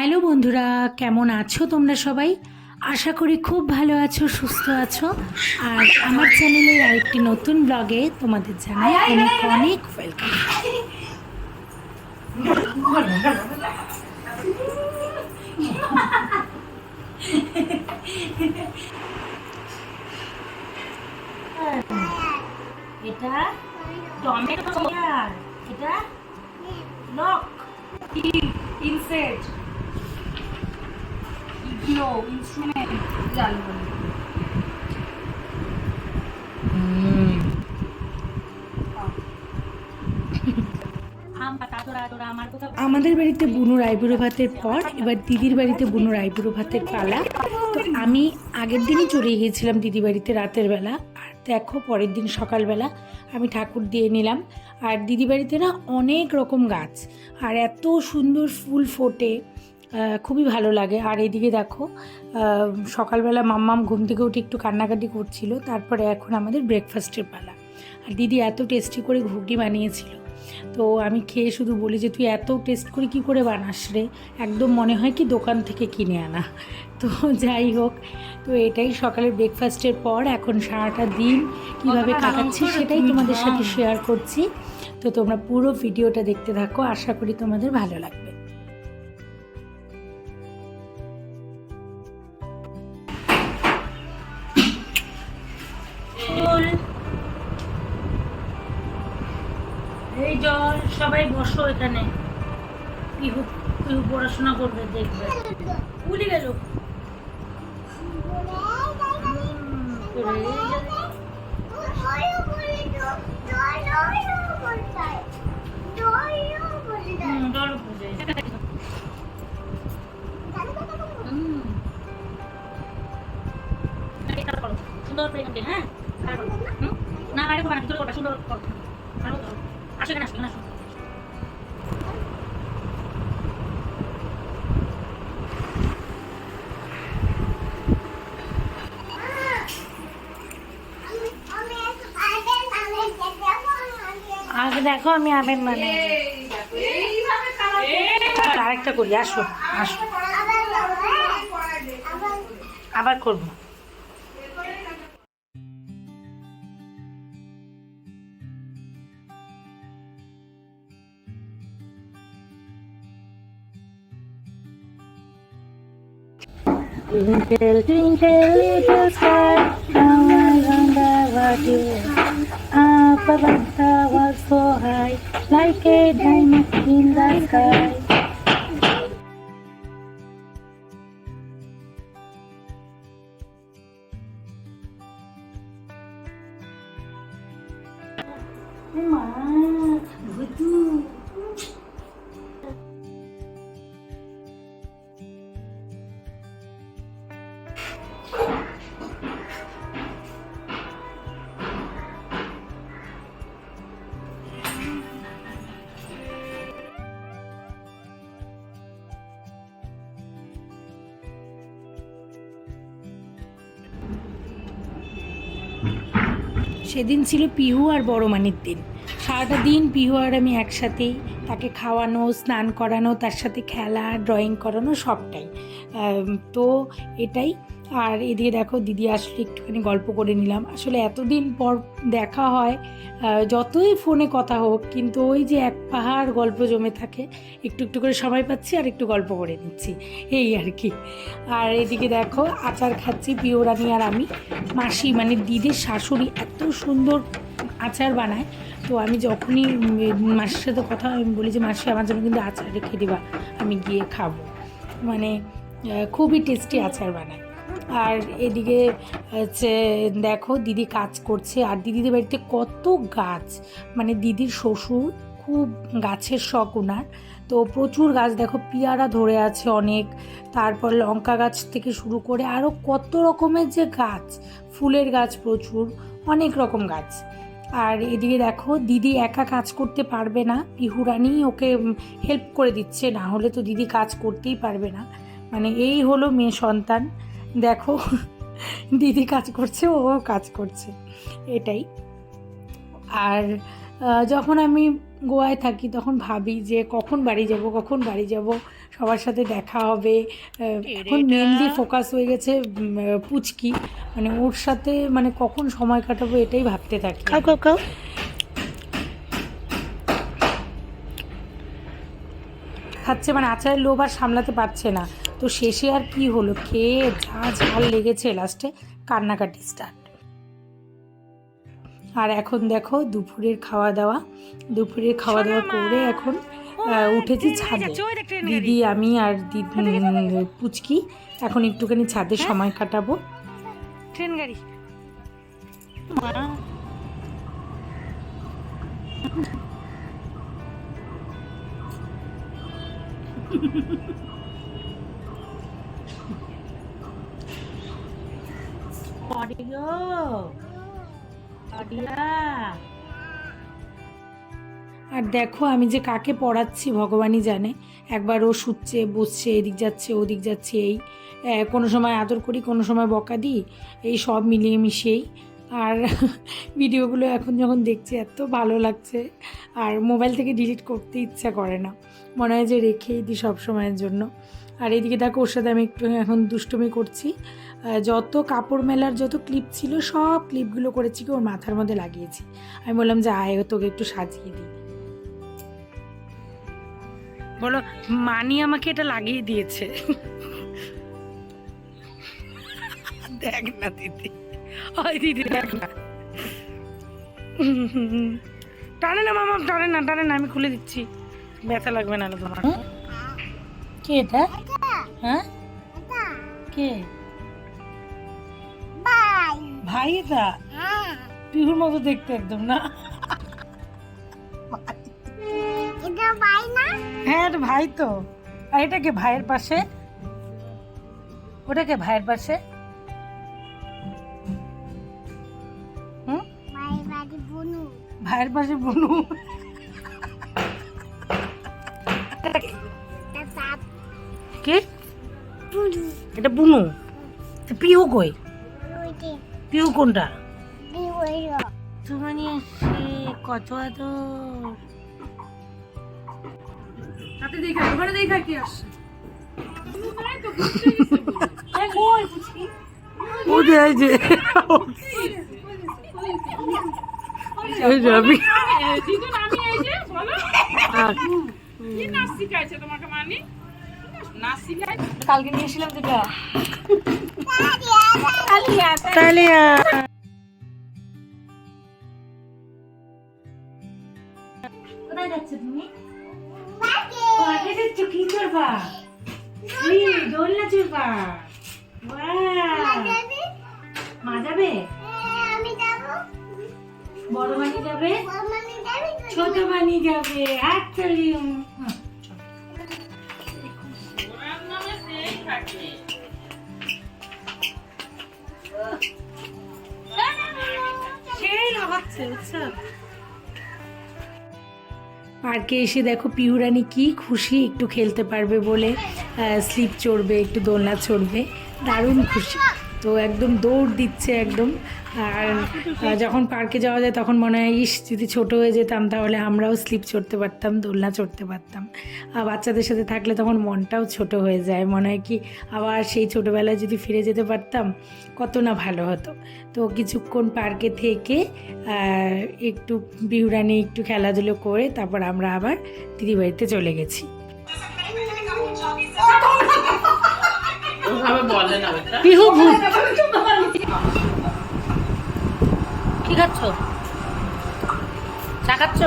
Hello বন্ধুরা, কেমন আছো তোমরা সবাই? আশা করি খুব ভালো আছো, সুস্থ আছো। আর আমার চ্যানেলের আরেকটি নতুন ব্লগে তোমাদের জানাই অনেক অনেক ওয়েলকাম। এটা টমেটো আর এটা লক ইনসেট ইগলো ইনস্ট্রুমেন্ট জানবো। আমাদের বাড়িতে বুনুর আইবুড়ো ভাতের পর এবার দিদির বাড়িতে বুনুর আইবুড়ো ভাতের পালা। তো আমি আগের দিনই চলে গিয়েছিলাম দিদি বাড়িতে রাতের বেলা, আর দেখো পরের দিন সকালবেলা আমি ঠাকুর দিয়ে নিলাম। আর দিদি বাড়িতে না অনেক রকম গাছ আর এত সুন্দর ফুল ফোটে, খুবই ভালো লাগে। আর এদিকে দেখো সকালবেলা মাম্মাম ঘুম থেকে উঠে একটু কান্নাকাটি করছিল, তারপরে এখন আমাদের ব্রেকফাস্টের পালা। আর দিদি এত টেস্টি করে ঘুগনি বানিয়েছিল, তো আমি খেয়ে শুধু বলি যে তুই এত টেস্ট করে কী করে বানাস রে, একদম মনে হয় কি দোকান থেকে কিনে আনা। তো যাই হোক, তো এটাই সকালের ব্রেকফাস্টের পর এখন সারাটা দিন কীভাবে কাটাচ্ছি সেটাই তোমাদের সাথে শেয়ার করছি। তো তোমরা পুরো ভিডিওটা দেখতে থাকো, আশা করি তোমাদের ভালো লাগবে। এই জল, সবাই বসো এখানে। পিহু পিহু পড়াশোনা করবে, দেখবে। ভুলে গেল। সুন্দর করে হ্যাঁ, না বাইরে করবা না, ভিতরে করবা, সুন্দর করো। আসো এখানে, আসো এখানে, আসো। আগে দেখো আমি আবেন মানে আরেকটা করি, আসো আসো, আবার করবো। Twinkle, twinkle, little star, how I wonder what you are. Up above the world so high, like a diamond in the sky. Ma, betul. সেদিন ছিল পিহু আর বড় মানির দিন। সারাটা দিন পিহু আর আমি একসাথেই, তাকে খাওয়ানো, স্নান করানো, তার সাথে খেলা, ড্রয়িং করানো, সবটাই। তো এটাই। আর এদিকে দেখো দিদি আসলে একটুখানি গল্প করে নিলাম। আসলে এতদিন পর দেখা হয়, যতই ফোনে কথা হোক, কিন্তু ওই যে এক পাহাড় গল্প জমে থাকে, একটু একটু করে সময় পাচ্ছি আর একটু গল্প করে নিচ্ছি, এই আর কি। আর এদিকে দেখো আচার খাচ্ছি পিহু রানী আর আমি। মাসি মানে দিদির শাশুড়ি এত সুন্দর আচার বানায়, তো আমি যখনই মাসির সাথে কথা আমি বলি যে মাসি আমার জন্য কিন্তু আচার রেখে দিবা, আমি গিয়ে খাবো। মানে খুবই টেস্টি আচার বানায়। আর এদিকে হচ্ছে দেখো দিদি কাজ করছে, আর দিদিদের বাড়িতে কত গাছ, মানে দিদির শ্বশুর খুব গাছের শখ ওনার, তো প্রচুর গাছ দেখো, পেয়ারা ধরে আছে অনেক, তারপর লঙ্কা গাছ থেকে শুরু করে আরও কত রকমের যে গাছ, ফুলের গাছ প্রচুর, অনেক রকম গাছ। আর এদিকে দেখো দিদি একা কাজ করতে পারবে না, পিহু রানী ওকে হেল্প করে দিচ্ছে, না হলে তো দিদি কাজ করতেই পারবে না। মানে এই হলো মেয়ে সন্তান, দেখো দিদি কাজ করছে, ও কাজ করছে, এটাই। আর যখন আমি গোয়ায় থাকি তখন ভাবি যে কখন বাড়ি যাব, কখন বাড়ি যাব, সবার সাথে দেখা হবে। এখন মেনলি ফোকাস হয়ে গেছে পুচকি, মানে ওর সাথে মানে কখন সময় কাটাবো এটাই ভাবতে থাকি। খাচ্ছে মানে আচারের লোভ আর সামলাতে পারছে না, তো শেষে আর কি হলো, খেয়ে যা ঝাল লেগেছে লাস্টে কান্নাকাটি স্টার্ট। আর এখন দেখো দুপুরের খাওয়া দাওয়া করে এখন উঠেছি ছাদে, দিদি আমি আর পুচকি এখন একটুখানি ছাদে সময় কাটাবো। ট্রেন গাড়ি আর দেখো আমি যে কাকে পড়াচ্ছি ভগবানই জানে, একবার ও শুচ্ছে বসছে, এদিক যাচ্ছে ওদিক যাচ্ছে, এই কোনো সময় আদর করি কোনো সময় বকা দিই, এই সব মিলিয়ে মিশিয়েই। আর ভিডিওগুলো এখন যখন দেখছি এত ভালো লাগছে, আর মোবাইল থেকে ডিলিট করতে ইচ্ছা করে না, মনে হয় যে রেখেই দিই সব সময়ের জন্য। আর এদিকে দেখো ওর সাথে আমি একটু এখন দুষ্টুমি করছি, যত কাপড় মেলার যত ক্লিপ ছিল সব ক্লিপগুলো করেছি কি ওর মাথার মধ্যে লাগিয়েছি। আমি বললাম যে আয় তোকে একটু সাজিয়ে দিই, বলো মানি আমাকে এটা লাগিয়ে দিয়েছে। দেখ না দিদি, ওই দিদি দেখ না, টানে না মামা, টানে না, আমি খুলে দিচ্ছি, ব্যথা লাগবে না তোমার। কে এটা? হ্যাঁ কে ভাই? এটা পিহুর মতো দেখতে একদম না? হ্যাঁ এটা ভাই তো। আর এটা কে ভাইয়ের পাশে? ওটা কে ভাইয়ের পাশে? ভাইয়ের পাশে বুনু। কে এটা? বুনু। পিহু কই? পিহু কোনটা? তোমার নিয়ে আসছে কত আদর। তাতে দেখা ওখানে দেখা কি আসছে? ও দেয় যে ওই যাবি দিদুন, আমি এই যে বলো কি নাচ শিখাইছে তোমাকে? মানি নাচ শিখাই কালকে নিয়েছিলাম যেটা তালিয়া। কোথায় যাচ্ছ তুমি? পার্কে যাচ্ছ? কি করবা? দোলনা চড়বা? মা যাবে? বড় মানি যাবে, ছোট মানি যাবে, হাততালি। পার্কে এসে দেখো পিহুরানি কি খুশি, একটু খেলতে পারবে বলে, স্লিপ চড়বে, একটু দোলনা চড়বে, দারুণ খুশি। তো একদম দৌড় দিচ্ছে একদম। আর যখন পার্কে যাওয়া যায় তখন মনে হয় ইস যদি ছোটো হয়ে যেতাম তাহলে আমরাও স্লিপ চড়তে পারতাম, দোলনা চড়তে পারতাম। আর বাচ্চাদের সাথে থাকলে তখন মনটাও ছোট হয়ে যায়, মনে হয় কি আবার সেই ছোটোবেলায় যদি ফিরে যেতে পারতাম কত না ভালো হতো। তো কিছুক্ষণ পার্কে থেকে একটু বিহুরানি একটু খেলাধুলো করে তারপর আমরা আবার দিদিবাড়িতে চলে গেছি। পিহু ভূত কি খাচ্ছ? চা খাচ্ছ?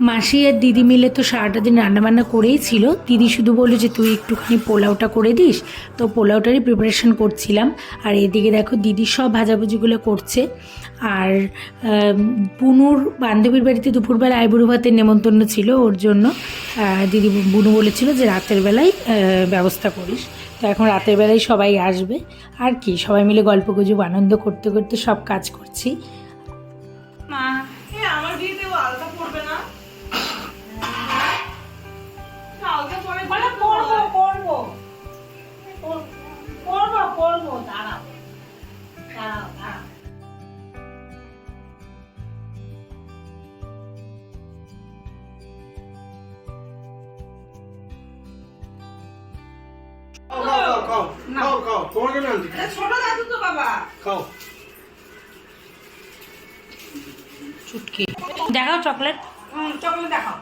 মাসি আর দিদি মিলে তো সারাটা দিন রান্নাবান্না করেই ছিল। দিদি শুধু বললো যে তুই একটুখানি পোলাওটা করে দিস, তো পোলাওটারই প্রিপারেশন করছিলাম। আর এদিকে দেখো দিদি সব ভাজাভুজিগুলো করছে। আর বুনুর বান্ধবীর বাড়িতে দুপুরবেলা আইবুড়ো ভাতের নেমন্তন্ন ছিল, ওর জন্য দিদি বুনু বলেছিল যে রাতের বেলায় ব্যবস্থা করিস। তো এখন রাতের বেলায় সবাই আসবে, আর কি সবাই মিলে গল্প গুজব আনন্দ করতে করতে সব কাজ করছি। মা আমার বিয়েতেও আলতা পড়বে না? আলতা পরে পরবো দাঁড়াও। খাও খাও তোমার জন্য আনছি ছোট দাদু তো বাবা। খাও চুটকি দেখাও চকলেট। চকলেট দেখাও।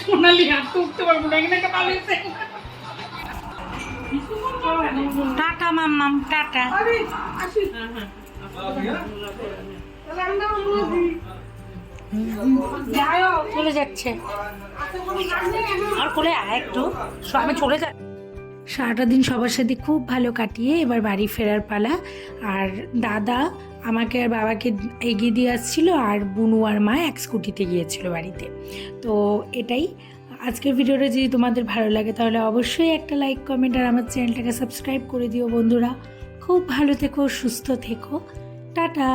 সোনালি হাত উঠতে পারবো না, এখানে একটা পালিয়েছে। টাটা মাম্মাম টাটা। চলে যাচ্ছে আর কোলে আয় একটু, আমি চলে যা। সারাটা দিন সবার সাথে খুব ভালো কাটিয়ে এবার বাড়ি ফেরার পালা। আর দাদা আমাকে আর বাবাকে এগিয়ে দিয়ে আসছিলো, আর বুনু আর মা এক স্কুটিতে গিয়েছিল বাড়িতে। তো এটাই আজকের ভিডিওটা। যদি তোমাদের ভালো লাগে তাহলে অবশ্যই একটা লাইক কমেন্ট আর আমার চ্যানেলটাকে সাবস্ক্রাইব করে দিও বন্ধুরা। খুব ভালো থেকো, সুস্থ থেকো, টাটা।